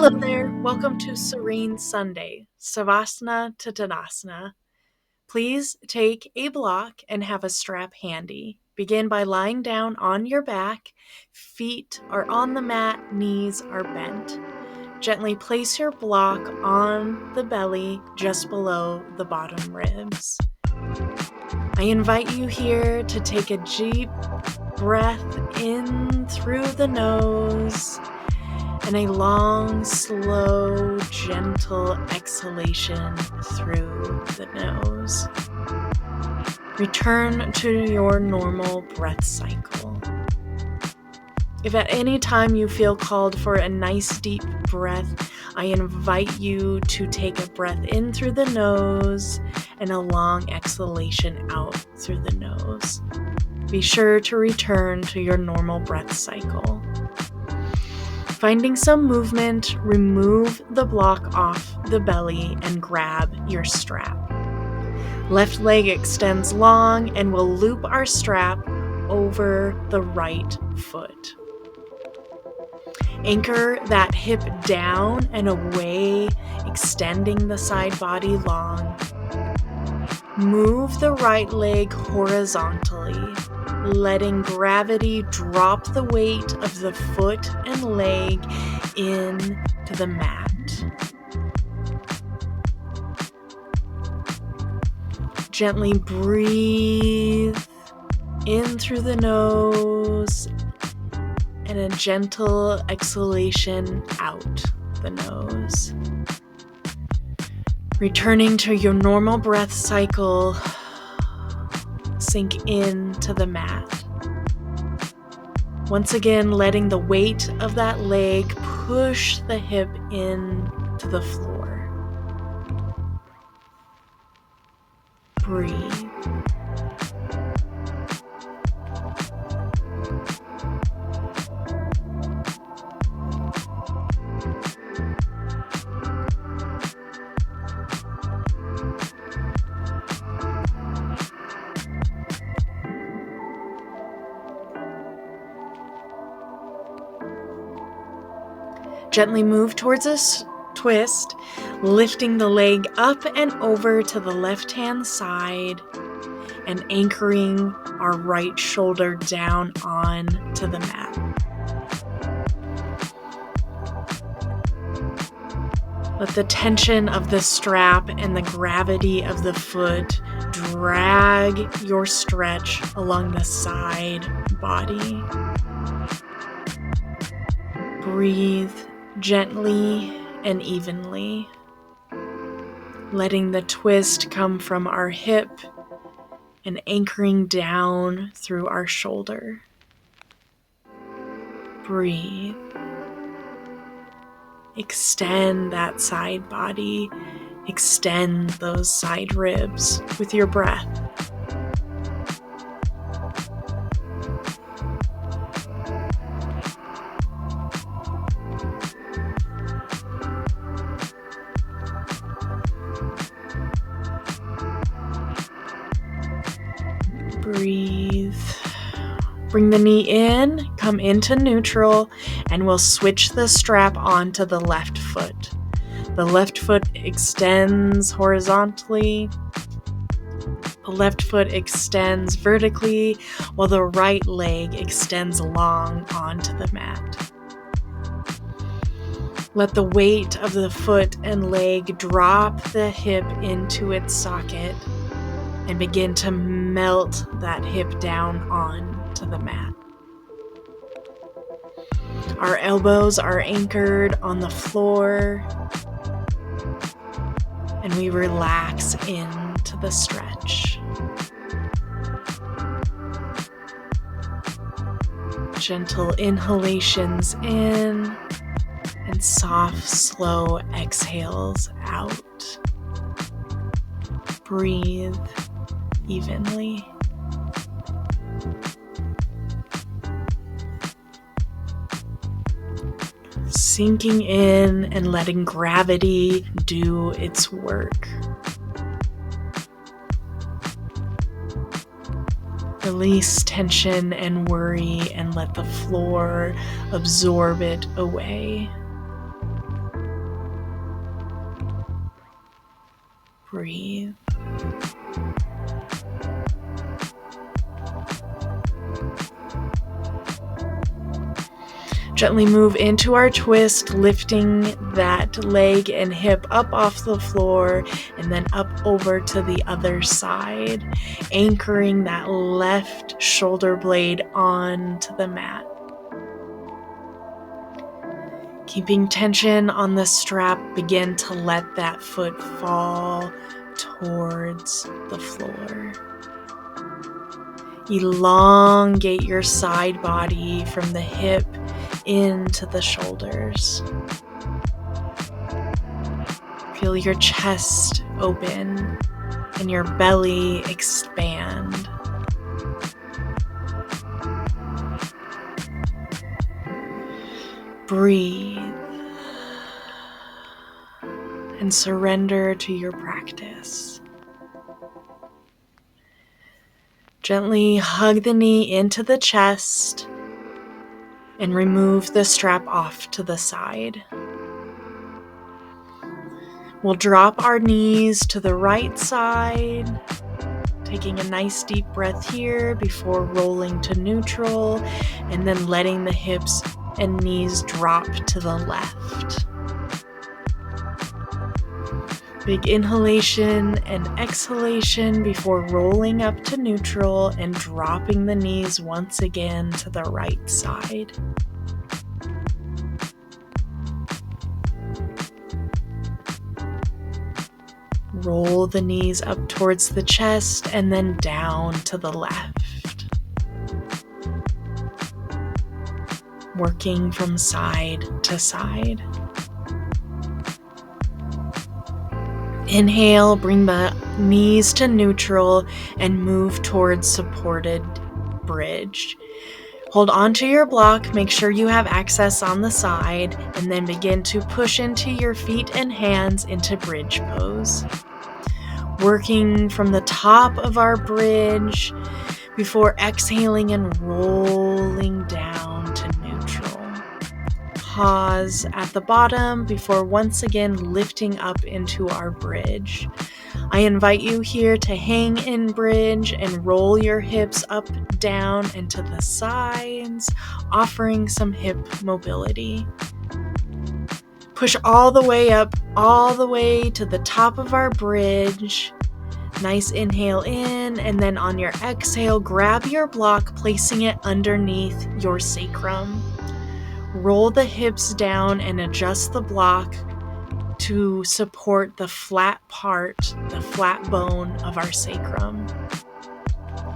Hello there, welcome to Serene Sunday Savasana to Tadasana. Please take a block and have a strap handy. Begin by lying down on your back, feet are on the mat, knees are bent. Gently place your block on the belly just below the bottom ribs. I invite you here to take a deep breath in through the nose and a long, slow, gentle exhalation through the nose. Return to your normal breath cycle. If at any time you feel called for a nice deep breath, I invite you to take a breath in through the nose and a long exhalation out through the nose. Be sure to return to your normal breath cycle. Finding some movement, remove the block off the belly and grab your strap. Left leg extends long and we'll loop our strap over the right foot. Anchor that hip down and away, extending the side body long. Move the right leg horizontally, letting gravity drop the weight of the foot and leg into the mat. Gently breathe in through the nose and a gentle exhalation out the nose. Returning to your normal breath cycle, sink into the mat. Once again, letting the weight of that leg push the hip into the floor. Breathe. Gently move towards a twist, lifting the leg up and over to the left-hand side and anchoring our right shoulder down on to the mat. Let the tension of the strap and the gravity of the foot drag your stretch along the side body. Breathe gently and evenly, letting the twist come from our hip and anchoring down through our shoulder. Breathe. Extend that side body, extend those side ribs with your breath. Breathe. Bring the knee in, come into neutral, and we'll switch the strap onto the left foot. The left foot extends horizontally. The left foot extends vertically, while the right leg extends long onto the mat. Let the weight of the foot and leg drop the hip into its socket and begin to melt that hip down onto the mat. Our elbows are anchored on the floor, and we relax into the stretch. Gentle inhalations in and soft, slow exhales out. Breathe evenly. Sinking in and letting gravity do its work. Release tension and worry and let the floor absorb it away. Breathe. Gently move into our twist, lifting that leg and hip up off the floor and then up over to the other side, anchoring that left shoulder blade onto the mat. Keeping tension on the strap, begin to let that foot fall towards the floor. Elongate your side body from the hip into the shoulders. Feel your chest open and your belly expand. Breathe and surrender to your practice. Gently hug the knee into the chest and remove the strap off to the side. We'll drop our knees to the right side, taking a nice deep breath here before rolling to neutral and then letting the hips and knees drop to the left. Big inhalation and exhalation before rolling up to neutral and dropping the knees once again to the right side. Roll the knees up towards the chest and then down to the left. Working from side to side. Inhale, bring the knees to neutral and move towards supported bridge. Hold onto your block, make sure you have access on the side, and then begin to push into your feet and hands into bridge pose. Working from the top of our bridge before exhaling and rolling down to neutral. Pause at the bottom before once again lifting up into our bridge. I invite you here to hang in bridge and roll your hips up, down, and to the sides, offering some hip mobility. Push all the way up, all the way to the top of our bridge. Nice inhale in, and then on your exhale, grab your block, placing it underneath your sacrum. Roll the hips down and adjust the block to support the flat part, the flat bone of our sacrum.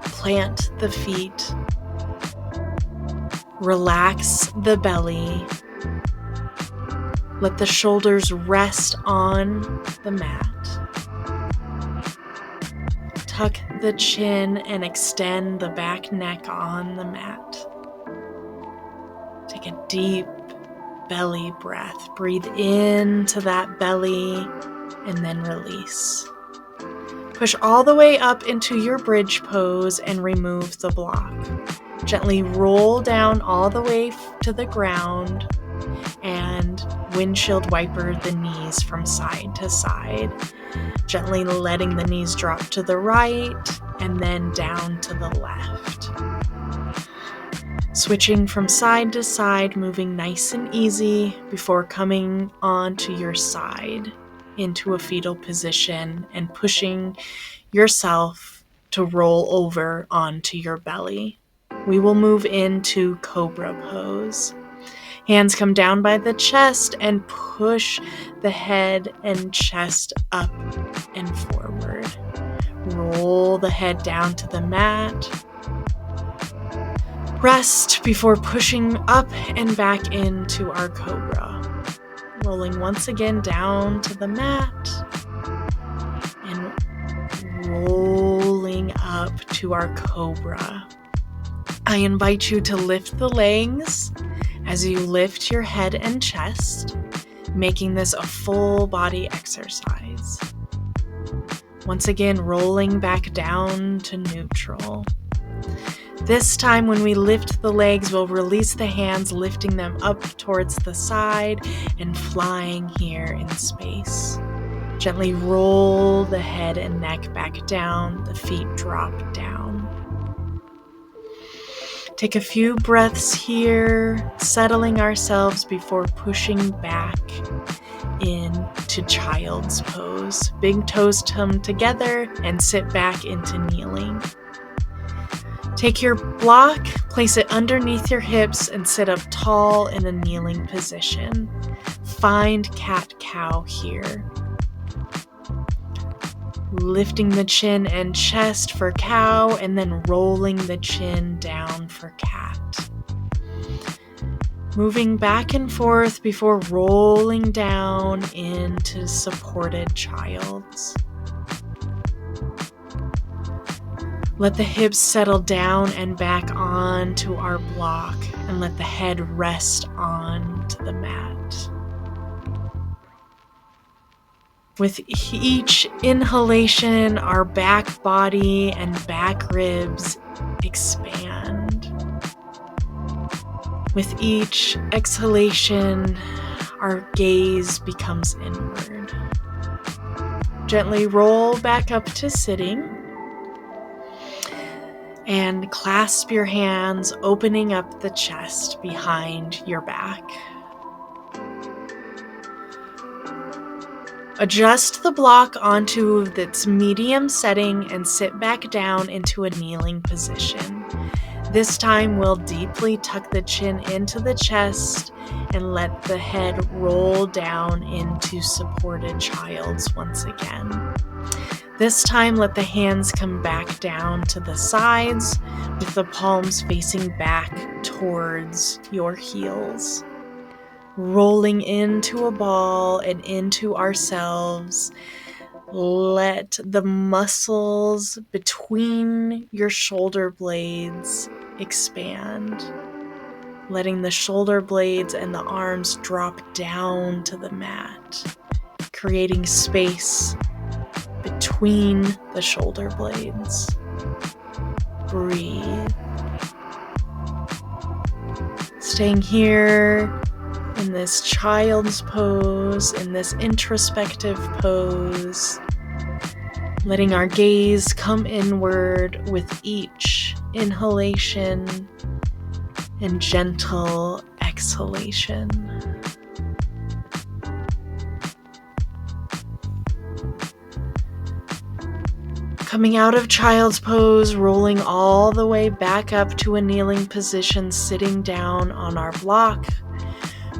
Plant the feet. Relax the belly. Let the shoulders rest on the mat. Tuck the chin and extend the back neck on the mat. Take a deep belly breath. Breathe into that belly and then release. Push all the way up into your bridge pose and remove the block. Gently roll down all the way to the ground and windshield wiper the knees from side to side. Gently letting the knees drop to the right and then down to the left. Switching from side to side, moving nice and easy before coming onto your side into a fetal position and pushing yourself to roll over onto your belly. We will move into Cobra pose. Hands come down by the chest and push the head and chest up and forward. Roll the head down to the mat. Rest before pushing up and back into our Cobra. Rolling once again down to the mat and rolling up to our Cobra. I invite you to lift the legs as you lift your head and chest, making this a full body exercise. Once again, rolling back down to neutral. This time when we lift the legs, we'll release the hands, lifting them up towards the side and flying here in space. Gently roll the head and neck back down, the feet drop down. Take a few breaths here, settling ourselves before pushing back into child's pose. Big toes come together and sit back into kneeling. Take your block, place it underneath your hips, and sit up tall in a kneeling position. Find cat-cow here. Lifting the chin and chest for cow, and then rolling the chin down for cat. Moving back and forth before rolling down into supported child's. Let the hips settle down and back onto our block, and let the head rest onto the mat. With each inhalation, our back body and back ribs expand. With each exhalation, our gaze becomes inward. Gently roll back up to sitting and clasp your hands, opening up the chest behind your back. Adjust the block onto its medium setting and sit back down into a kneeling position. This time we'll deeply tuck the chin into the chest and let the head roll down into supported child's once again. This time let the hands come back down to the sides with the palms facing back towards your heels. Rolling into a ball and into ourselves. Let the muscles between your shoulder blades expand, letting the shoulder blades and the arms drop down to the mat, creating space between the shoulder blades. Breathe. Staying here in this child's pose, in this introspective pose, letting our gaze come inward with each inhalation and gentle exhalation. Coming out of child's pose, rolling all the way back up to a kneeling position, sitting down on our block,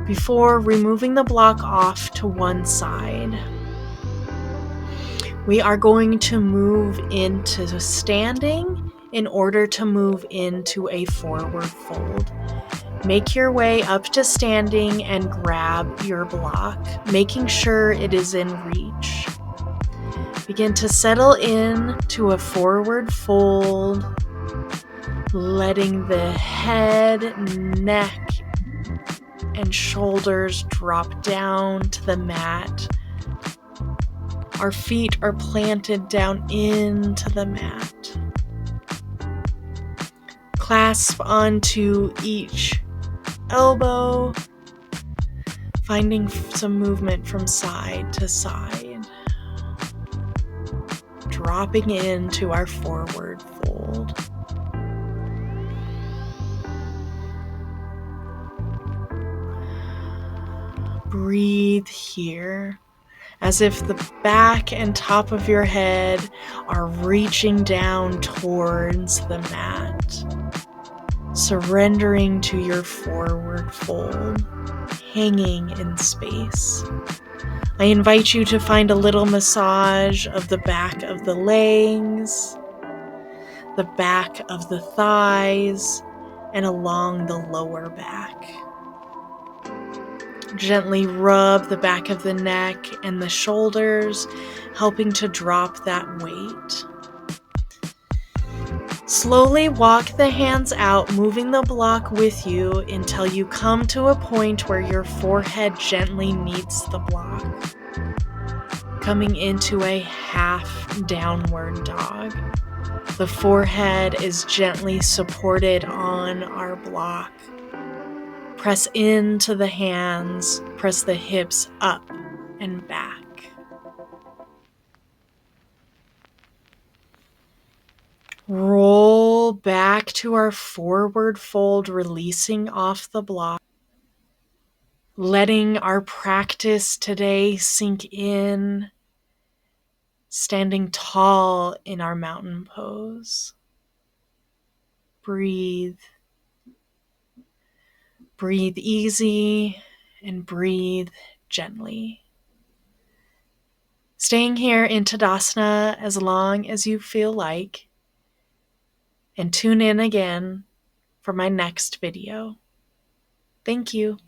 before removing the block off to one side. We are going to move into standing in order to move into a forward fold. Make your way up to standing and grab your block, making sure it is in reach. Begin to settle in to a forward fold, letting the head, neck, and shoulders drop down to the mat. Our feet are planted down into the mat. Clasp onto each elbow, finding some movement from side to side. Dropping into our forward fold. Breathe here, as if the back and top of your head are reaching down towards the mat, surrendering to your forward fold, hanging in space. I invite you to find a little massage of the back of the legs, the back of the thighs, and along the lower back. Gently rub the back of the neck and the shoulders, helping to drop that weight. Slowly walk the hands out, moving the block with you until you come to a point where your forehead gently meets the block. Coming into a half downward dog. The forehead is gently supported on our block. Press into the hands, press the hips up and back. Roll back to our forward fold, releasing off the block. Letting our practice today sink in, standing tall in our mountain pose. Breathe. Breathe easy and breathe gently. Staying here in Tadasana as long as you feel like, and tune in again for my next video. Thank you.